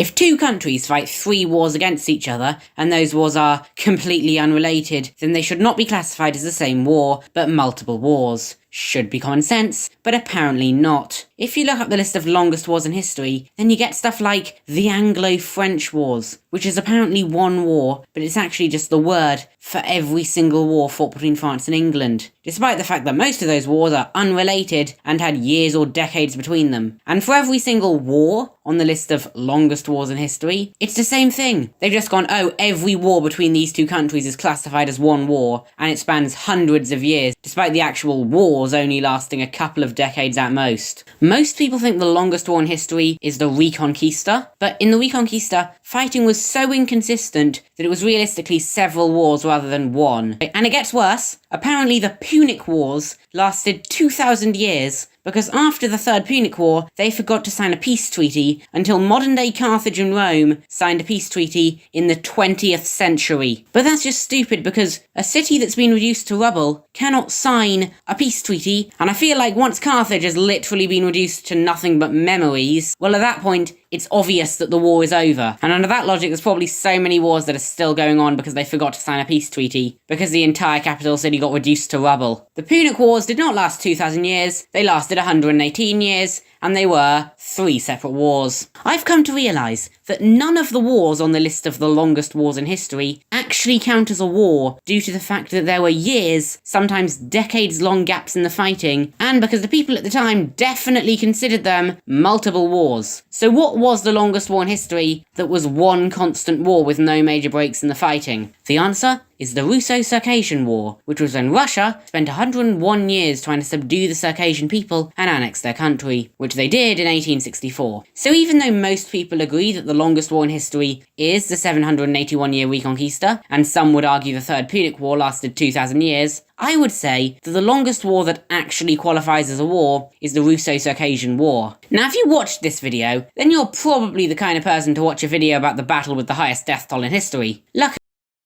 If two countries fight 3 wars against each other, and those wars are completely unrelated, then they should not be classified as the same war, but multiple wars. Should be common sense, but apparently not. If you look up the list of longest wars in history, then you get stuff like the Anglo-French Wars, which is apparently one war, but it's actually just the word for every single war fought between France and England, despite the fact that most of those wars are unrelated and had years or decades between them. And for every single war on the list of longest wars in history, it's the same thing. They've just gone, oh, every war between these two countries is classified as one war, and it spans hundreds of years, despite the actual wars only lasting a couple of decades at most. Most people think the longest war in history is the Reconquista, but in the Reconquista, fighting was so inconsistent that it was realistically several wars rather than one. And it gets worse. Apparently the Punic Wars lasted 2,000 years, because after the Third Punic War, they forgot to sign a peace treaty until modern-day Carthage and Rome signed a peace treaty in the 20th century. But that's just stupid, because a city that's been reduced to rubble cannot sign a peace treaty, and I feel like once Carthage has literally been reduced to nothing but memories, well, at that point, it's obvious that the war is over. And under that logic, there's probably so many wars that are still going on because they forgot to sign a peace treaty, because the entire capital city got reduced to rubble. The Punic Wars did not last 2,000 years, they lasted 118 years, and they were 3 separate wars. I've come to realise that none of the wars on the list of the longest wars in history actually count as a war due to the fact that there were years, sometimes decades-long gaps in the fighting, and because the people at the time definitely considered them multiple wars. So what was the longest war in history that was one constant war with no major breaks in the fighting? The answer is the Russo-Circassian War, which was when Russia spent 101 years trying to subdue the Circassian people and annex their country, which they did in 1864. So even though most people agree that the longest war in history is the 781-year Reconquista, and some would argue the Third Punic War lasted 2,000 years, I would say that the longest war that actually qualifies as a war is the Russo-Circassian War. Now, if you watched this video, then you're probably the kind of person to watch a video about the battle with the highest death toll in history. Luckily,